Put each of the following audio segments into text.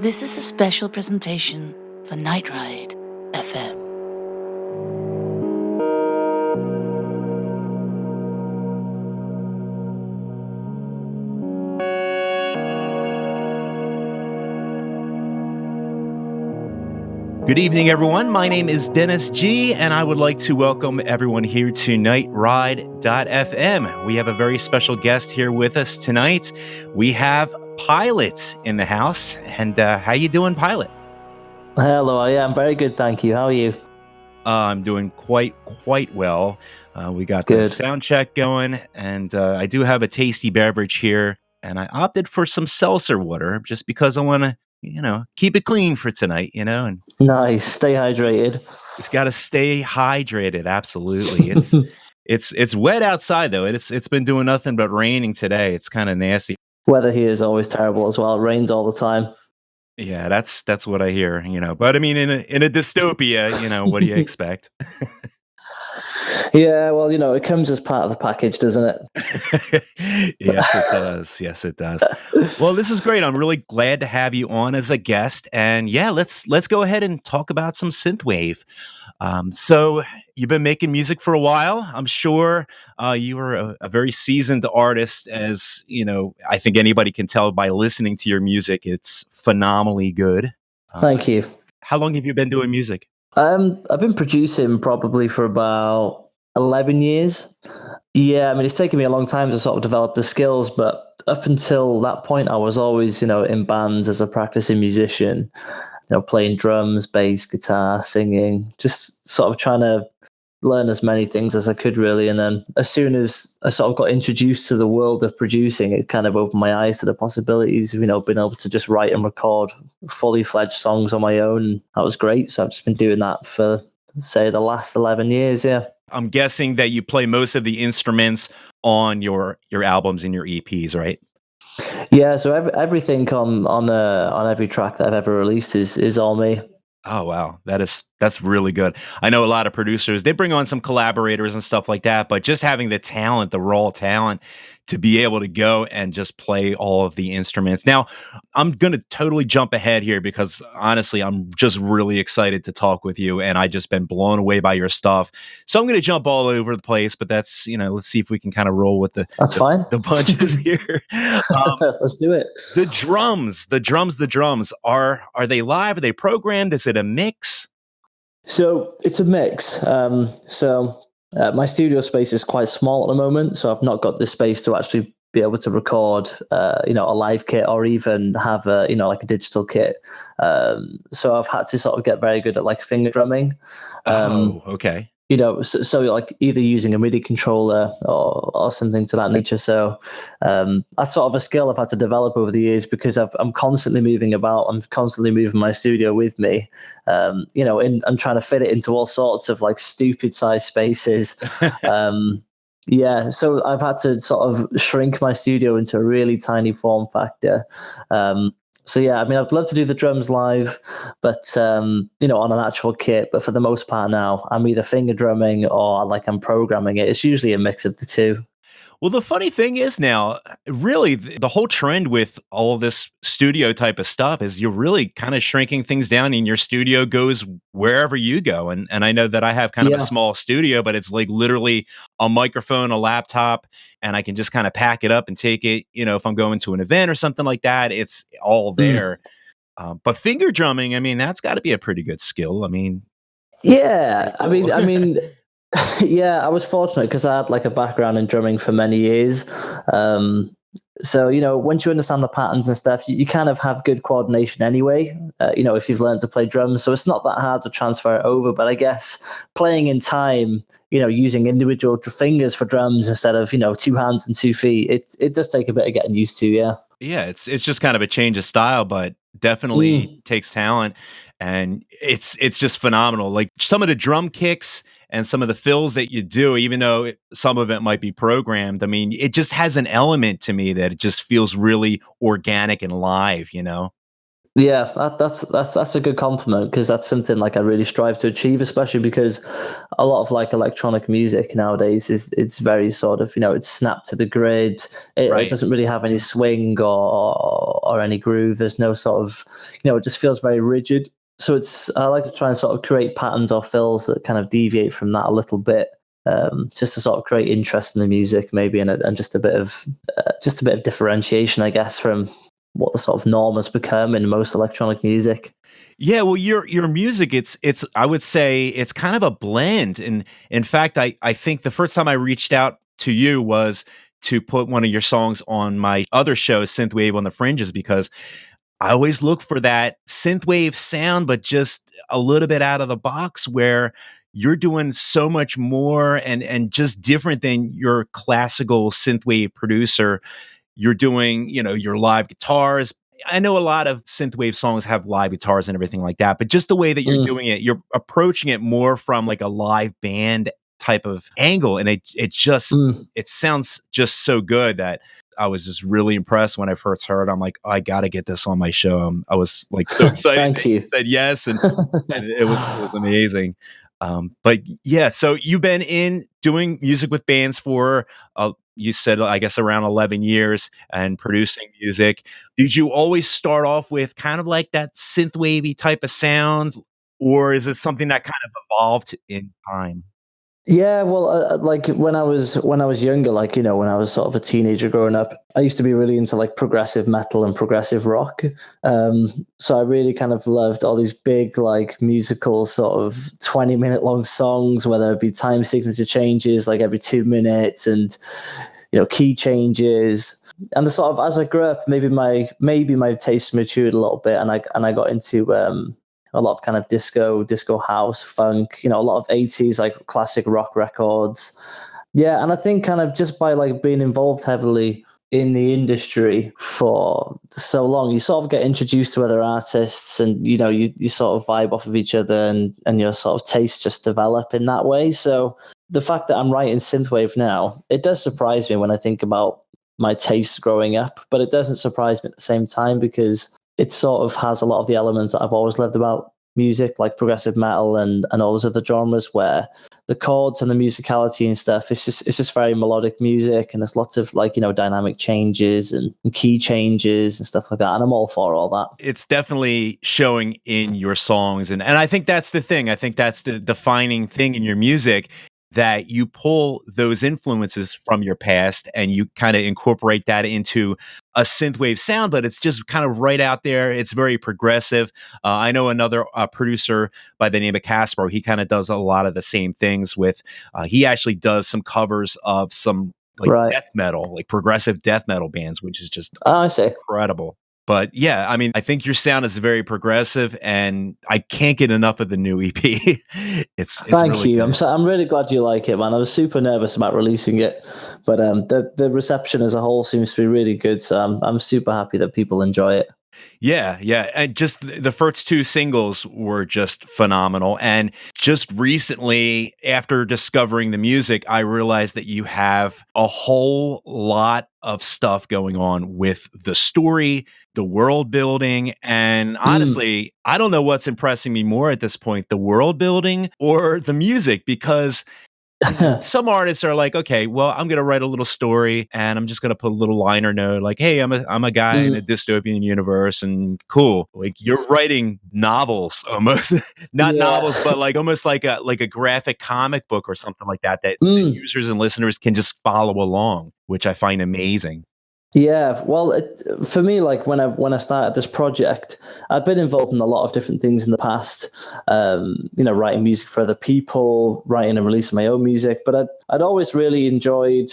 This is a special presentation for Nightride FM. Good evening, everyone. My name is Dennis G, and I would like to welcome everyone here to Nightride.fm. We have a very special guest here with us tonight. We have PYLOT in the house. And how you doing, PYLOT? Hello, yeah, I'm very good, thank you. How are you? I'm doing quite well. We got the sound check going, and I do have a tasty beverage here, and I opted for some seltzer water just because I want to keep it clean for tonight, and nice. Stay hydrated. It's got to stay hydrated. Absolutely. It's wet outside though. It's been doing nothing but raining today. It's kind of nasty. Weather here is always terrible as well. It rains all the time. Yeah, that's what I hear, But I mean, in a dystopia, what do you expect? Yeah, well, it comes as part of the package, doesn't it? Yes, it does. Yes, it does. Well, this is great. I'm really glad to have you on as a guest. And yeah, let's go ahead and talk about some synthwave. So you've been making music for a while. I'm sure you are a very seasoned artist, as I think anybody can tell by listening to your music. It's phenomenally good. Thank you. How long have you been doing music? I've been producing probably for about 11 years. Yeah, I mean, it's taken me a long time to sort of develop the skills, but up until that point, I was always, in bands as a practicing musician, playing drums, bass, guitar, singing, just sort of trying to learn as many things as I could, really. And then as soon as I sort of got introduced to the world of producing, it kind of opened my eyes to the possibilities of, being able to just write and record fully fledged songs on my own. That was great. So I've just been doing that for, say, the last 11 years, yeah. I'm guessing that you play most of the instruments on your albums and your EPs, right? Yeah, so everything on every track that I've ever released is all me. Oh, wow. That's really good. I know a lot of producers, they bring on some collaborators and stuff like that, but just having the talent, the raw talent to be able to go and just play all of the instruments. Now, I'm going to totally jump ahead here because honestly, I'm just really excited to talk with you, and I just been blown away by your stuff. So I'm going to jump all over the place, but that's, let's see if we can kind of roll with fine. The bunches here. Let's do it. The drums, are they live? Are they programmed? Is it a mix? So it's a mix. My studio space is quite small at the moment, so I've not got the space to actually be able to record, a live kit or even have like a digital kit. So I've had to sort of get very good at like finger drumming. Okay. So like either using a MIDI controller or something to that nature. So that's sort of a skill I've had to develop over the years because I'm constantly moving about. I'm constantly moving my studio with me, and trying to fit it into all sorts of like stupid size spaces. Yeah, so I've had to sort of shrink my studio into a really tiny form factor. So yeah, I mean, I'd love to do the drums live, but on an actual kit. But for the most part now, I'm either finger drumming or like I'm programming it. It's usually a mix of the two. Well, the funny thing is now, really, the whole trend with all this studio type of stuff is you're really kind of shrinking things down, and your studio goes wherever you go. And I know that I have kind of a small studio, but it's like literally a microphone, a laptop, and I can just kind of pack it up and take it, if I'm going to an event or something like that, it's all there. But finger drumming, I mean, that's got to be a pretty good skill. I mean, yeah, I mean, yeah, I was fortunate because I had like a background in drumming for many years. So, once you understand the patterns and stuff, you kind of have good coordination anyway, if you've learned to play drums. So it's not that hard to transfer it over. But I guess playing in time, using individual fingers for drums instead of, 2 hands and 2 feet, it does take a bit of getting used to, yeah. Yeah, it's just kind of a change of style, but definitely Mm. takes talent, and it's just phenomenal. Like some of the drum kicks and some of the fills that you do, even though some of it might be programmed. I mean, it just has an element to me that it just feels really organic and live. You know? Yeah, that's a good compliment, because that's something like I really strive to achieve, especially because a lot of like electronic music nowadays is it's very sort of it's snapped to the grid. It Right. doesn't really have any swing or any groove. There's no sort of it just feels very rigid. So I like to try and sort of create patterns or fills that kind of deviate from that a little bit. Just to sort of create interest in the music, maybe, and just a bit of differentiation, I guess, from what the sort of norm has become in most electronic music. Yeah, well, your music, it's I would say it's kind of a blend. And in fact, I think the first time I reached out to you was to put one of your songs on my other show, Synthwave on the Fringes, because I always look for that synthwave sound, but just a little bit out of the box where you're doing so much more and just different than your classical synthwave producer. You're doing, your live guitars. I know a lot of synthwave songs have live guitars and everything like that, but just the way that you're Mm, doing it, you're approaching it more from like a live band type of angle, and mm. it sounds just so good that I was just really impressed when I first heard. I'm like, "Oh, I got to get this on my show." I was like so excited that Thank you you. said yes, and it was amazing. But yeah, so you've been in doing music with bands for you said, I guess, around 11 years and producing music. Did you always start off with kind of like that synth wavy type of sound, or is it something that kind of evolved in time? Yeah, well, like when I was younger, like when I was sort of a teenager growing up, I used to be really into like progressive metal and progressive rock. So I really kind of loved all these big like musical sort of 20-minute long songs, whether it be time signature changes like every 2 minutes, and key changes. And the sort of, as I grew up, maybe my taste matured a little bit, and I got into a lot of kind of disco house, funk, a lot of 80s like classic rock records. Yeah, and I think kind of just by like being involved heavily in the industry for so long, you sort of get introduced to other artists, and you sort of vibe off of each other, and your sort of tastes just develop in that way. So the fact that I'm writing synthwave now, it does surprise me when I think about my tastes growing up, but it doesn't surprise me at the same time, because it sort of has a lot of the elements that I've always loved about music, like progressive metal and all those other genres, where the chords and the musicality and stuff, it's just very melodic music, and there's lots of like dynamic changes and key changes and stuff like that, and I'm all for all that. It's definitely showing in your songs, and I think that's the thing. I think that's the defining thing in your music, that you pull those influences from your past and you kind of incorporate that into a synthwave sound, but it's just kind of right out there. It's very progressive. I know another producer by the name of Casper. He kind of does a lot of the same things with. He actually does some covers of some like Right. death metal, like progressive death metal bands, which is just Oh, I see. incredible. But yeah, I mean, I think your sound is very progressive, and I can't get enough of the new EP. It's Thank really you. good. I'm really glad you like it, man. I was super nervous about releasing it, but the reception as a whole seems to be really good. So I'm super happy that people enjoy it. Yeah, yeah, and just the first 2 singles were just phenomenal, and just recently, after discovering the music, I realized that you have a whole lot of stuff going on with the story, the world building, and Mm. honestly, I don't know what's impressing me more at this point, the world building or the music, because some artists are like, okay, well, I'm gonna write a little story and I'm just gonna put a little liner note like, hey, I'm a guy in a Mm. dystopian universe, and cool. Like you're writing novels almost, not Yeah. novels, but like almost like a graphic comic book or something like that, that Mm. users and listeners can just follow along, which I find amazing. Yeah, well, for me, like when I started this project, I'd been involved in a lot of different things in the past. Writing music for other people, writing and releasing my own music. But I'd always really enjoyed,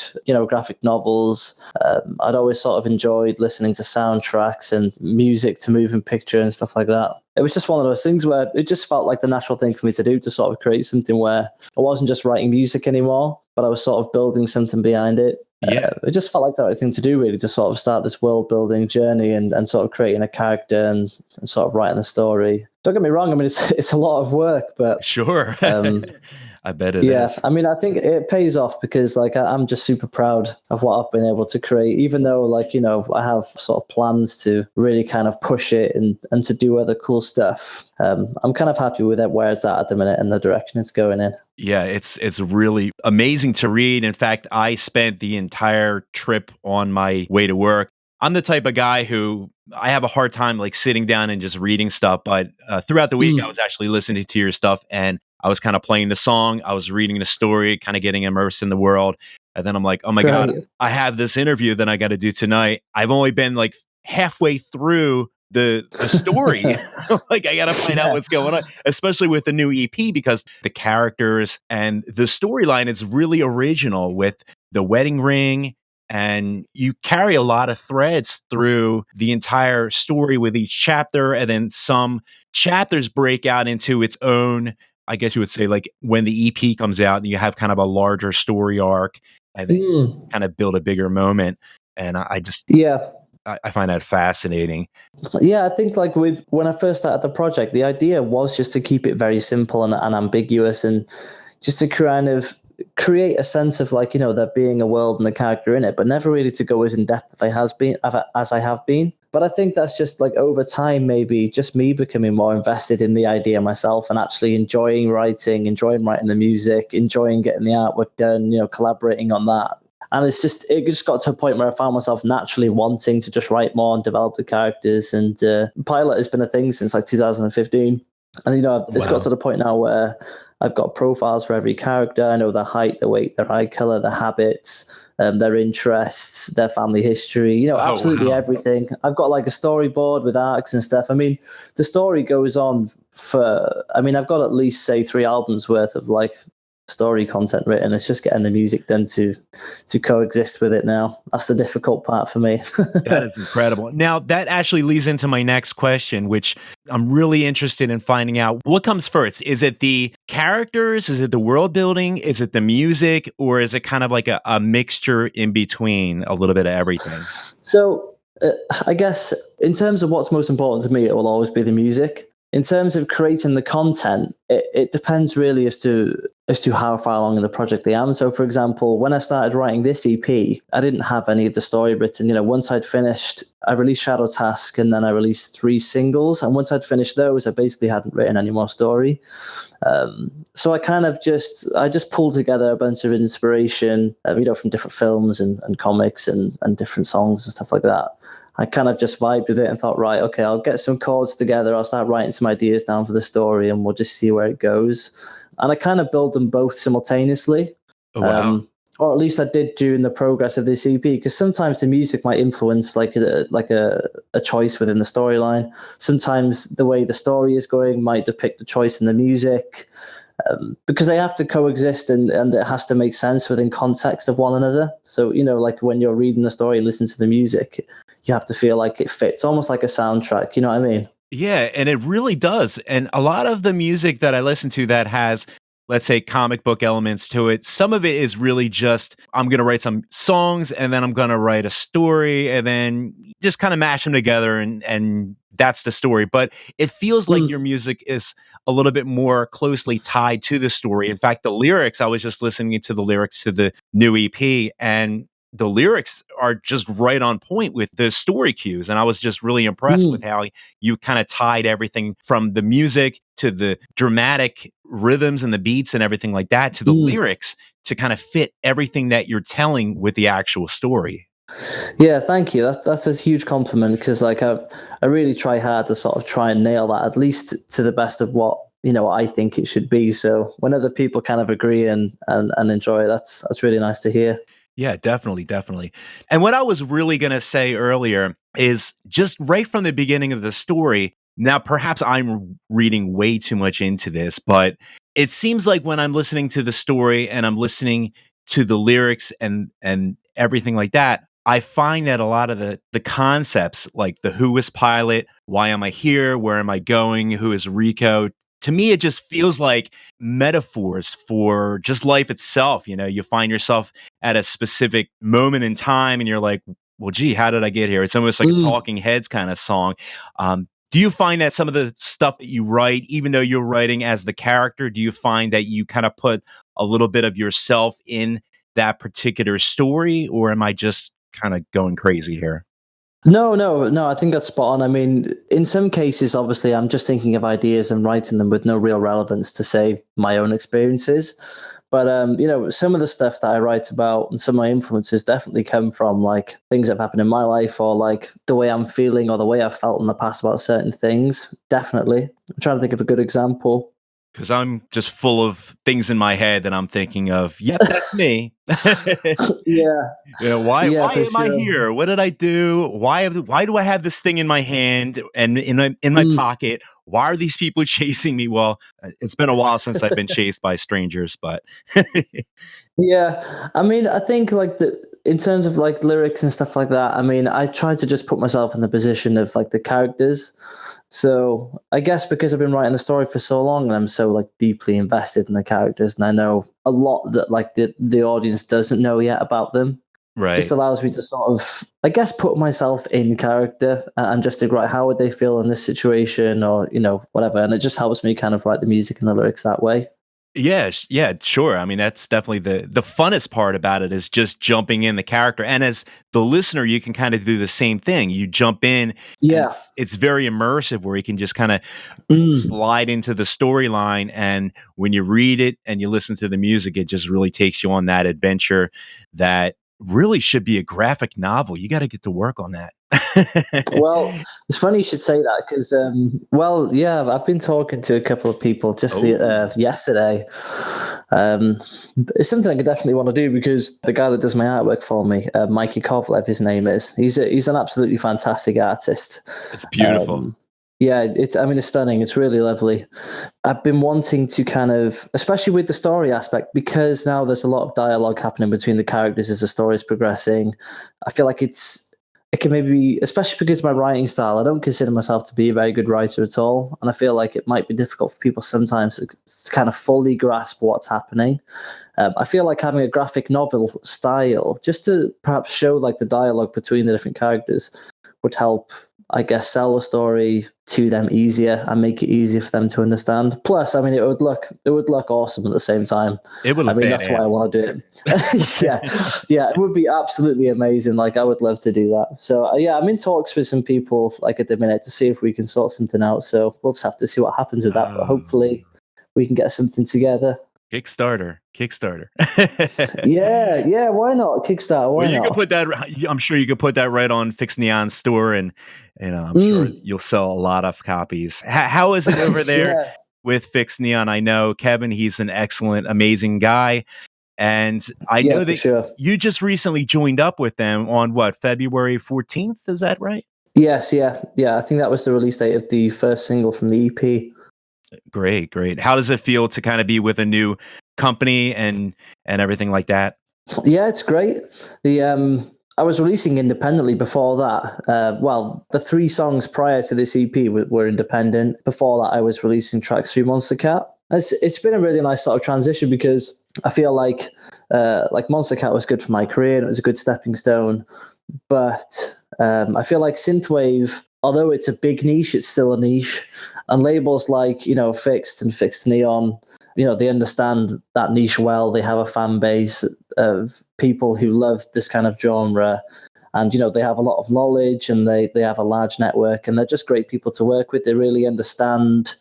graphic novels. I'd always sort of enjoyed listening to soundtracks and music to moving picture and stuff like that. It was just one of those things where it just felt like the natural thing for me to do, to sort of create something where I wasn't just writing music anymore, but I was sort of building something behind it. Yeah. It just felt like the right thing to do, really, to sort of start this world building journey and sort of creating a character and sort of writing a story. Don't get me wrong, I mean, it's a lot of work, but Sure. I bet it yeah, is. I mean, I think it pays off because, like, I'm just super proud of what I've been able to create, even though, like, I have sort of plans to really kind of push it and to do other cool stuff. I'm kind of happy with it where it's at the minute and the direction it's going in. Yeah, it's really amazing to read. In fact, I spent the entire trip on my way to work. I'm the type of guy who I have a hard time like sitting down and just reading stuff, but throughout the week I was actually listening to your stuff and I was kind of playing the song, I was reading the story, kind of getting immersed in the world. And then I'm like, "Oh my God, Right. I have this interview that I got to do tonight." I've only been like halfway through the story. Like I got to find out Yeah. what's going on, especially with the new EP because the characters and the storyline is really original with the wedding ring and you carry a lot of threads through the entire story with each chapter and then some chapters break out into its own, I guess you would say, like when the EP comes out and you have kind of a larger story arc and then Mm. kind of build a bigger moment. And I just Yeah. I find that fascinating. Yeah, I think like with when I first started the project, the idea was just to keep it very simple and ambiguous and just to kind of create a sense of like, there being a world and a character in it, but never really to go as in depth as I have been. But I think that's just like over time, maybe just me becoming more invested in the idea myself and actually enjoying writing the music, enjoying getting the artwork done, collaborating on that. And it just got to a point where I found myself naturally wanting to just write more and develop the characters. And PYLOT has been a thing since like 2015. And, it's Wow. got to the point now where I've got profiles for every character. I know their height, their weight, their eye color, their habits, their interests, their family history, absolutely Wow. everything. I've got like a storyboard with arcs and stuff. I mean, the story goes on I've got at least, say, 3 albums worth of like story content written. It's just getting the music done to coexist with it now. That's the difficult part for me. That is incredible. Now, that actually leads into my next question, which I'm really interested in finding out. What comes first? Is it the characters? Is it the world building? Is it the music? Or is it kind of like a mixture in between, a little bit of everything? So I guess in terms of what's most important to me, it will always be the music. In terms of creating the content, it depends really as to how far along in the project I am. So, for example, when I started writing this EP, I didn't have any of the story written. Once I'd finished, I released Shadow Task, and then I released 3 singles. And once I'd finished those, I basically hadn't written any more story. So I kind of just pulled together a bunch of inspiration, from different films and comics and different songs and stuff like that. I kind of just vibed with it and thought, right, okay, I'll get some chords together. I'll start writing some ideas down for the story and we'll just see where it goes. And I kind of build them both simultaneously. Oh, wow. Or at least I did during the progress of this EP, because sometimes the music might influence like a choice within the storyline. Sometimes the way the story is going might depict the choice in the music. Because they have to coexist and it has to make sense within context of one another. So, like when you're reading the story and listen to the music, you have to feel like it fits, almost like a soundtrack. You know what I mean? Yeah, and it really does. And a lot of the music that I listen to that has, let's say, comic book elements to it, some of it is really just, I'm going to write some songs and then I'm going to write a story and then just kind of mash them together and that's the story. But it feels like your music is a little bit more closely tied to the story. In fact, the lyrics, I was just listening to the lyrics to the new EP and the lyrics are just right on point with the story cues. And I was just really impressed with how you kind of tied everything from the music to the dramatic rhythms and the beats and everything like that to the lyrics to kind of fit everything that you're telling with the actual story. Yeah, thank you. That's a huge compliment, because like I really try hard to sort of try and nail that, at least to the best of what I think it should be. So when other people kind of agree and enjoy it, that's really nice to hear. Yeah, definitely, definitely. And what I was really going to say earlier is just right from the beginning of the story. Now, perhaps I'm reading way too much into this, but it seems like when I'm listening to the story and I'm listening to the lyrics and everything like that, I find that a lot of the concepts, like the who is Pilot, why am I here, where am I going, who is Rico, to me it just feels like metaphors for just life itself. You know, you find yourself at a specific moment in time and you're like, well, gee, how did I get here? It's almost like a Mm. Talking Heads kind of song. Do you find that some of the stuff that you write, even though you're writing as the character, do you find that you kind of put a little bit of yourself in that particular story, or am I just kind of going crazy here? No. I think that's spot on. I mean, in some cases, obviously, I'm just thinking of ideas and writing them with no real relevance to, say, my own experiences. But some of the stuff that I write about and some of my influences definitely come from like things that have happened in my life, or like the way I'm feeling or the way I've felt in the past about certain things. Definitely. I'm trying to think of a good example. Because I'm just full of things in my head that I'm thinking of. Yep, that's me. Yeah, You know, why yeah, why for am I sure. here? What did I do? Why do I have this thing in my hand and in my Mm. pocket? Why are these people chasing me? Well, it's been a while since I've been chased by strangers, but Yeah, I mean, I think like in terms of like lyrics and stuff like that. I mean, I try to just put myself in the position of like the characters. So I guess because I've been writing the story for so long and I'm so like deeply invested in the characters, and I know a lot that like the audience doesn't know yet about them. Just right. allows me to sort of, I guess, put myself in character and just think, right, how would they feel in this situation, or whatever. And it just helps me kind of write the music and the lyrics that way. Yeah, yeah, sure. I mean, that's definitely the funnest part about it is just jumping in the character. And as the listener, you can kind of do the same thing. You jump in and Yeah. it's very immersive where you can just kind of Mm. slide into the storyline, and when you read it and you listen to the music, it just really takes you on that adventure that really should be a graphic novel. You got to get to work on that. Well, it's funny you should say that because, well, yeah, I've been talking to a couple of people just Oh, yesterday. Um, it's something I could definitely want to do because the guy that does my artwork for me, Mikey Kovlev, his name is. He's an absolutely fantastic artist. it's beautiful. Um, yeah, I mean, it's stunning. It's really lovely. I've been wanting to kind of, especially with the story aspect, because now there's a lot of dialogue happening between the characters as the story is progressing. I feel like it can maybe, especially because of my writing style, I don't consider myself to be a very good writer at all. And I feel like it might be difficult for people sometimes to kind of fully grasp what's happening. I feel like having a graphic novel style, just to perhaps show like the dialogue between the different characters, would help, I guess, sell the story to them easier and make it easier for them to understand. Plus, I mean, it would look awesome at the same time. It would I look mean, that's why I badass. want to do it. Yeah, it would be absolutely amazing. Like, I would love to do that. So, yeah, I'm in talks with some people like at the minute to see if we can sort something out. So we'll just have to see what happens with that. But Oh. hopefully, we can get something together. Kickstarter. Yeah, why not? Kickstarter, Well, why you could not? put that. I'm sure you could put that right on Fix Neon store, and I'm sure Mm, you'll sell a lot of copies. How is it over there yeah, with Fix Neon? I know Kevin; he's an excellent, amazing guy, and I yeah, know for that sure. you just recently joined up with them on what February 14th. Is that right? Yes, yeah. I think that was the release date of the first single from the EP. Great, great. How does it feel to kind of be with a new company and everything like that? Yeah, it's great. The I was releasing independently before that. Well, the three songs prior to this EP were independent. Before that, I was releasing tracks through Monster Cat. It's been a really nice sort of transition because I feel like Monster Cat was good for my career and it was a good stepping stone. But I feel like synthwave, although it's a big niche, it's still a niche. And labels like Fixed and Fixed Neon, they understand that niche well. They have a fan base of people who love this kind of genre, and they have a lot of knowledge and they have a large network, and they're just great people to work with. They really understand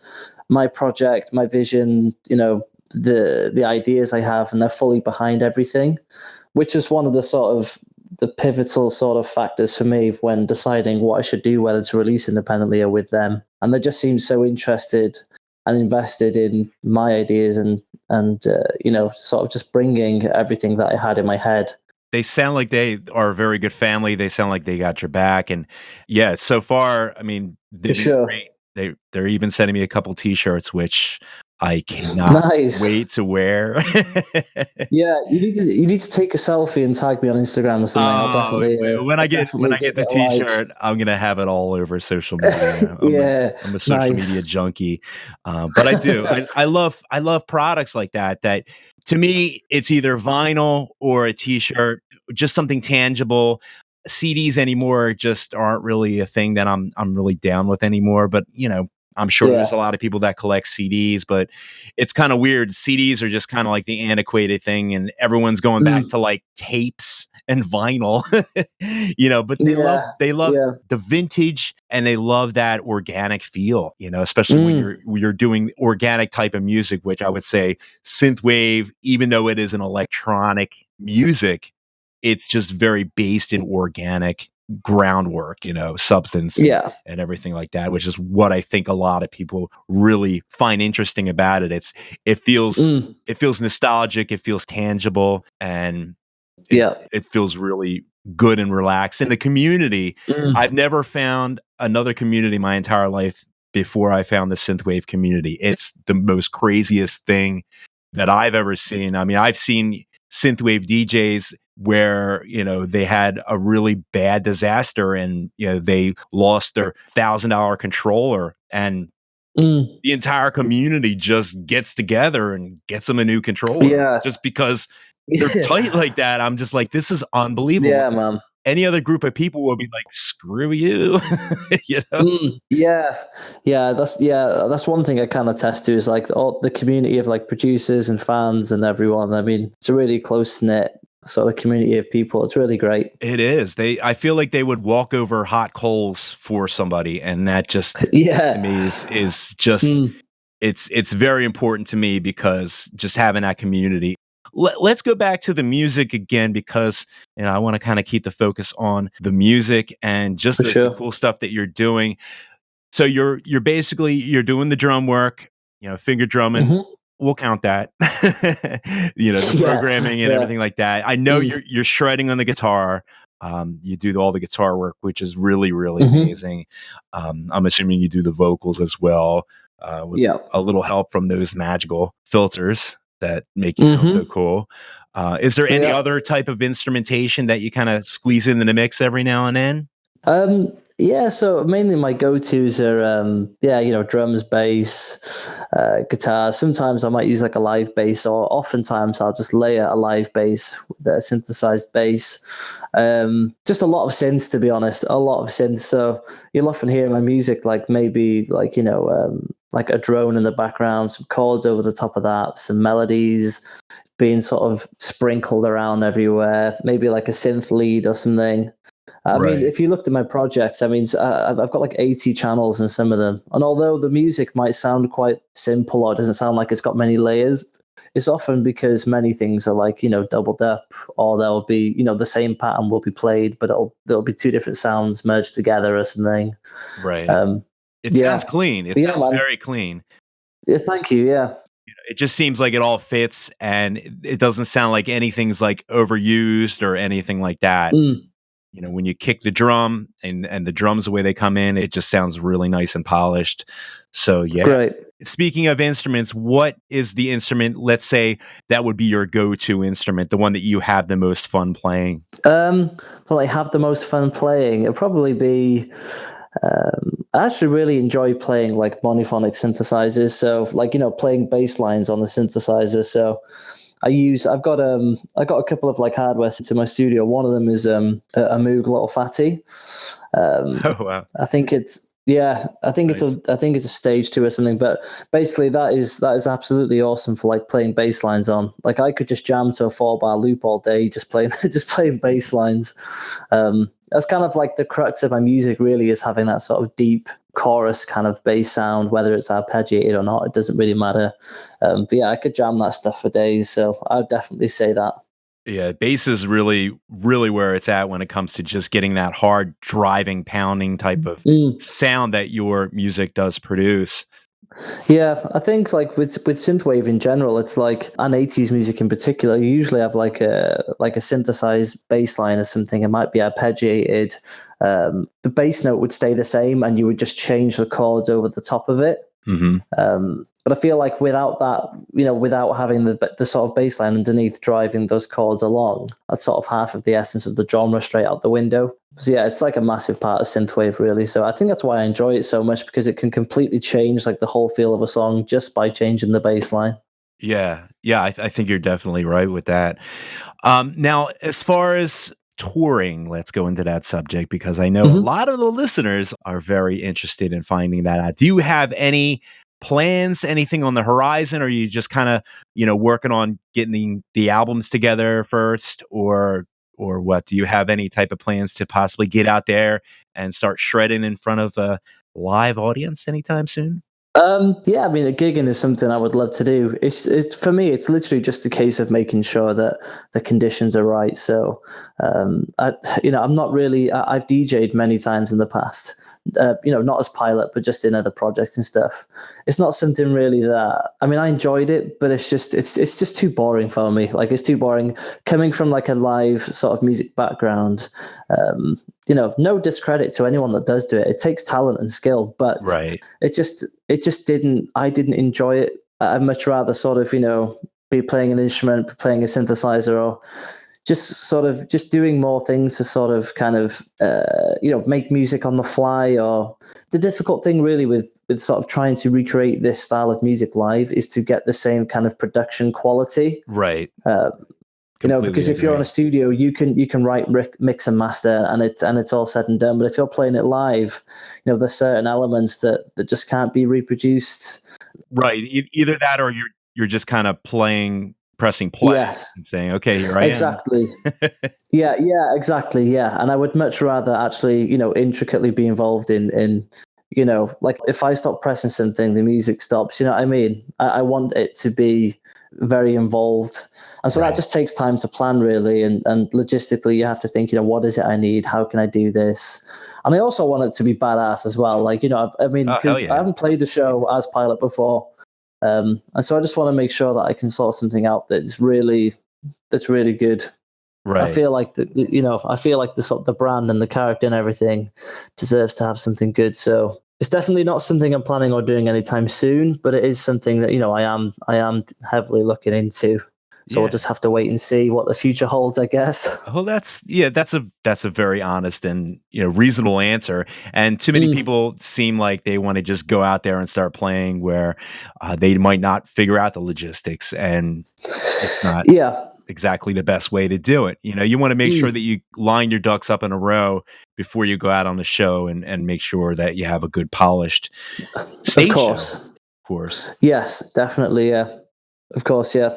my project, my vision, the ideas I have, and they're fully behind everything, which is one of the sort of the pivotal sort of factors for me when deciding what I should do, whether to release independently or with them. And they just seem so interested and invested in my ideas and sort of just bringing everything that I had in my head they sound like they are a very good family. They sound like they got your back, and yeah, so far, I mean, For they've been sure. great. They're even sending me a couple T-shirts, which I cannot Nice. wait to wear. Yeah, you need to take a selfie and tag me on Instagram or something. Oh, when I I'll get when definitely I give get the it a like. T-shirt, I'm gonna have it all over social media. Yeah, I'm a social media nice. junkie, but I do. I love products like that. That to me, it's either vinyl or a T-shirt, just something tangible. CDs anymore just aren't really a thing that I'm really down with anymore. But I'm sure there's a Yeah. lot of people that collect CDs, but it's kind of weird. CDs are just kind of like the antiquated thing, and everyone's going back Mm, to like tapes and vinyl, but yeah. they love Yeah. the vintage and they love that organic feel, especially when Mm, you're doing organic type of music, which I would say synthwave, even though it is an electronic music, it's just very based in organic groundwork, substance yeah. and everything like that, which is what I think a lot of people really find interesting about it. It feels Mm, it feels nostalgic, it feels tangible, and it yeah. it feels really good and relaxed. In the community, Mm, I've never found another community my entire life before I found the synthwave community. It's the most craziest thing that I've ever seen. I mean, I've seen synthwave DJs where, they had a really bad disaster and, they lost their $1,000 controller, and mm, the entire community just gets together and gets them a new controller yeah. just because they're tight like that. I'm just like, this is unbelievable. Yeah, man. Any other group of people will be like, screw you. you know? Yeah, that's one thing I can attest to is like all the community of like producers and fans and everyone. I mean, it's a really close knit sort of community of people. It's really great. It is. I feel like they would walk over hot coals for somebody. And that just to Yeah. me is just Mm, it's very important to me because just having that community. Let's go back to the music again because I want to kind of keep the focus on the music and just for the sure. cool stuff that you're doing. So you're basically you're doing the drum work, finger drumming. Hmm. We'll count that. The Yeah, programming and yeah. everything like that. I know Mm, you're shredding on the guitar. You do all the guitar work, which is really, really hmm. amazing. I'm assuming you do the vocals as well, with Yeah. a little help from those magical filters that make you sound so Hmm. cool. Is there any Yeah. other type of instrumentation that you kind of squeeze into the mix every now and then? Yeah, so mainly my go-tos are drums, bass, guitar. Sometimes I might use like a live bass, or oftentimes I'll just layer a live bass with a synthesized bass. Just a lot of synths, to be honest, a lot of synths. So you'll often hear my music like maybe like a drone in the background, some chords over the top of that, some melodies being sort of sprinkled around everywhere, maybe like a synth lead or something. I mean, Right. if you looked at my projects, I mean, I've got like 80 channels in some of them. And although the music might sound quite simple or it doesn't sound like it's got many layers, it's often because many things are like, doubled up, or there'll be, the same pattern will be played, but there'll be two different sounds merged together or something. Right. Um, It sounds yeah. clean. It But yeah, sounds man. very clean. Yeah, thank you. Yeah. It just seems like it all fits and it doesn't sound like anything's like overused or anything like that. Mm, When you kick the drum and the drums the way they come in, it just sounds really nice and polished. So yeah. great. Speaking of instruments, what is the instrument, let's say that would be your go-to instrument, the one that you have the most fun playing? So I have the most fun playing. It'll probably be. I actually really enjoy playing like monophonic synthesizers. So like playing bass lines on the synthesizer. So I got a couple of like hardware sets in my studio. One of them is a Moog Little Fatty. Oh wow. I think it's yeah, Nice. I think it's a stage two or something. But basically that is absolutely awesome for like playing bass lines on. Like I could just jam to a 4-bar loop all day just playing just playing bass lines. That's kind of like the crux of my music really, is having that sort of deep chorus kind of bass sound, whether it's arpeggiated or not, it doesn't really matter. But yeah, I could jam that stuff for days. So I would definitely say that. Yeah, bass is really, really where it's at when it comes to just getting that hard driving, pounding type of Mm, sound that your music does produce. Yeah, I think like with synthwave in general, it's like, and 80s music in particular, you usually have like a synthesized bass line or something. It might be arpeggiated. The bass note would stay the same, and you would just change the chords over the top of it. Mm-hmm. But I feel like without that, without having the sort of bass line underneath driving those chords along, that's sort of half of the essence of the genre straight out the window. So yeah, it's like a massive part of synthwave, really. So I think that's why I enjoy it so much, because it can completely change like the whole feel of a song just by changing the bass line. Yeah, yeah, I think you're definitely right with that. Now, as far as touring, let's go into that subject because I know a Mhm. lot of the listeners are very interested in finding that out. Do you have any plans, anything on the horizon, or are you just kind of, working on getting the albums together first, or what? Do you have any type of plans to possibly get out there and start shredding in front of a live audience anytime soon? Yeah, I mean, gigging is something I would love to do. It's for me, it's literally just a case of making sure that the conditions are right. So, I'm not really. I've DJ'd many times in the past. Not as PYLOT, but just in other projects and stuff. It's not something really that. I mean, I enjoyed it, but it's just too boring for me. Like, it's too boring coming from like a live sort of music background. No discredit to anyone that does do it. It takes talent and skill, but Right. it just didn't. I didn't enjoy it. I'd much rather sort of be playing an instrument, playing a synthesizer, or just doing more things to sort of kind of make music on the fly. Or the difficult thing really with sort of trying to recreate this style of music live is to get the same kind of production quality. Right. Uh, because Completely if you're on a agree. studio, you can write, mix and master, and it's all said and done. But if you're playing it live, there's certain elements that just can't be reproduced. Right. Either that or you're just kind of pressing play Yes, and saying, "Okay, here I am." exactly. Yeah, exactly. Yeah, and I would much rather actually, intricately be involved in like if I stop pressing something, the music stops. You know what I mean? I want it to be very involved. And so that Right. just takes time to plan, really. And logistically, you have to think, what is it I need? How can I do this? And I also want it to be badass as well. Like, I mean, Oh, hell because I yeah. haven't played a show as PYLOT before. And so I just want to make sure that I can sort something out that's really good. I Right. feel like I feel like the sort of the brand and the character and everything deserves to have something good. So it's definitely not something I'm planning on doing anytime soon, but it is something that I am heavily looking into. So we'll Yeah. just have to wait and see what the future holds, I guess. Well, that's a very honest and, reasonable answer. And too many Mm, people seem like they want to just go out there and start playing where they might not figure out the logistics, and it's not yeah. exactly the best way to do it. You want to make sure Mm, that you line your ducks up in a row before you go out on the show, and make sure that you have a good polished of stage show, course. of course. Yes, definitely. Yeah. Of course. Yeah.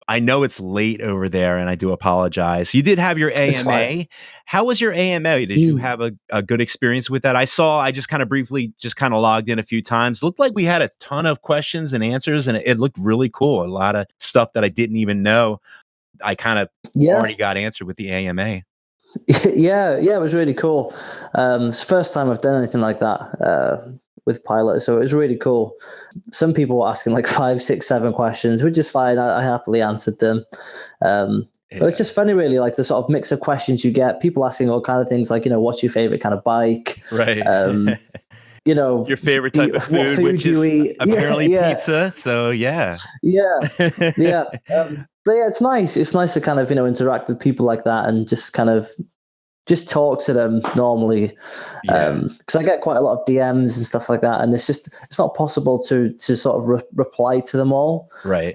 I know it's late over there, and I do apologize. You did have your It's fine. AMA. How was your AMA? Did you Mm, have a good experience with that? I just kind of briefly just kind of logged in a few times. Looked like we had a ton of questions and answers, and it looked really cool. A lot of stuff that I didn't even know. I kind of yeah. already got answered with the AMA. Yeah, it was really cool. It's the first time I've done anything like that with PYLOT, so it was really cool. Some people were asking like 5, 6, 7 questions, which is fine. I happily answered them. But it's Yeah. just funny, really, like the sort of mix of questions you get. People asking all kind of things like, what's your favorite kind of bike? Right. Um, Your favorite type of what food, food which you is eat? Yeah, apparently yeah, pizza. So yeah. yeah, yeah. But yeah, it's nice. It's nice to kind of interact with people like that and just kind of just talk to them normally, Yeah. because I get quite a lot of DMs and stuff like that, and it's not possible to sort of reply to them all. Right.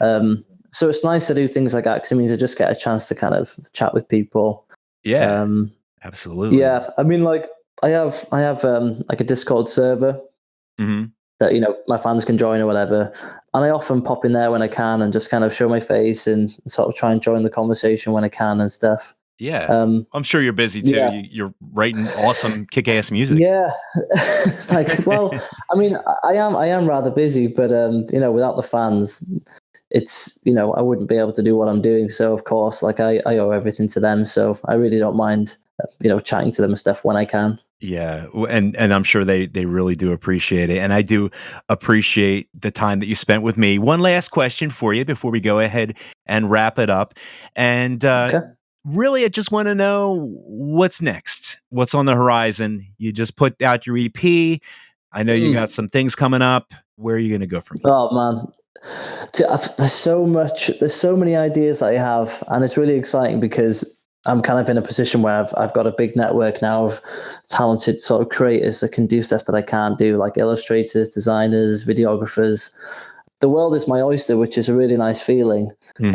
So it's nice to do things like that because it means I just get a chance to kind of chat with people. Yeah. Um, Absolutely. yeah, I mean, like I have like a Discord server Hmm. that my fans can join or whatever, and I often pop in there when I can and just kind of show my face and sort of try and join the conversation when I can and stuff. Yeah. Um, I'm sure you're busy too. yeah, You're writing awesome kick-ass music. Yeah, like, well, I mean, I am rather busy, but without the fans, it's I wouldn't be able to do what I'm doing. So of course, like I owe everything to them. So I really don't mind, chatting to them and stuff when I can. Yeah, and I'm sure they really do appreciate it, and I do appreciate the time that you spent with me. One last question for you before we go ahead and wrap it up, and Okay. really, I just want to know what's next. What's on the horizon? You just put out your EP. I know you got Mm. some things coming up. Where are you going to go from here? Oh man, there's so much. There's so many ideas I have, and it's really exciting because I'm kind of in a position where I've got a big network now of talented sort of creators that can do stuff that I can't do, like illustrators, designers, videographers. The world is my oyster, which is a really nice feeling. Hmm.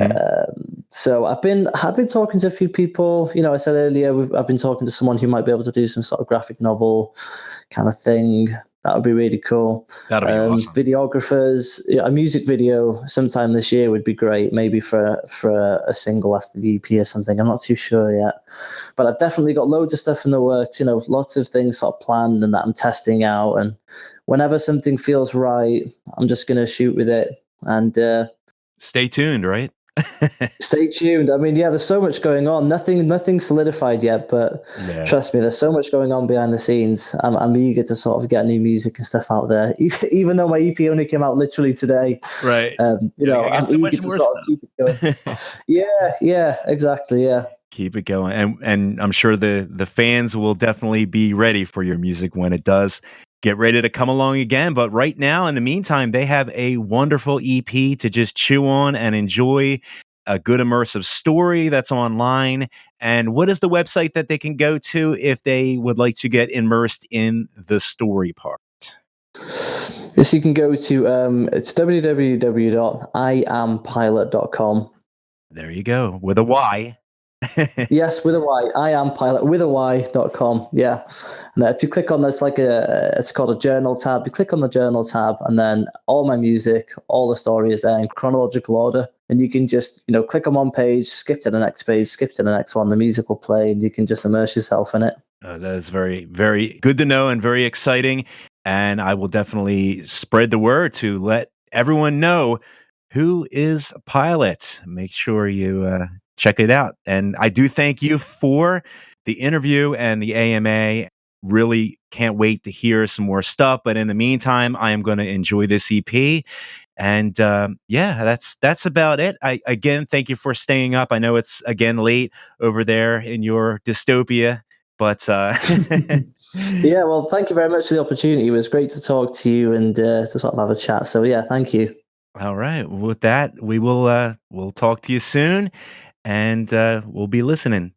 So I've been talking to a few people. You know, I said earlier I've been talking to someone who might be able to do some sort of graphic novel kind of thing. That would be really cool. That'll be awesome. Videographers, a music video sometime this year would be great. Maybe for a single after the EP or something. I'm not too sure yet, but I've definitely got loads of stuff in the works. You know, lots of things sort of planned and that I'm testing out. And whenever something feels right, I'm just going to shoot with it. And Stay tuned, right? stay tuned. I mean, yeah, there's so much going on. Nothing solidified yet, but Yeah. trust me, there's so much going on behind the scenes. I'm eager to sort of get new music and stuff out there. Even though my EP only came out literally today, Right. you know, I'm eager to sort of keep it going. Yeah, exactly. Yeah. Keep it going, and I'm sure the fans will definitely be ready for your music when it does get ready to come along again. But right now, in the meantime, they have a wonderful EP to just chew on and enjoy. A good immersive story that's online. And what is the website that they can go to if they would like to get immersed in the story part? Yes, you can go to it's www.iampilot.com. There you go, with a Y. Yes, with a Y. I am pilot with a Y.com. Yeah. And if you click on this, it's called a journal tab. You click on the journal tab, and then all my music, all the story is there in chronological order. And you can just, click on one page, skip to the next page, skip to the next one. The music will play, and you can just immerse yourself in it. That is very, very good to know and very exciting. And I will definitely spread the word to let everyone know who is PYLOT. Make sure you check it out. And I do thank you for the interview and the AMA. Really can't wait to hear some more stuff. But in the meantime, I am going to enjoy this EP. And yeah, that's about it. I again thank you for staying up. I know it's again late over there in your dystopia, but Yeah, well, thank you very much for the opportunity. It was great to talk to you and to sort of have a chat. So yeah, thank you. all right. With that, we'll talk to you soon, and we'll be listening.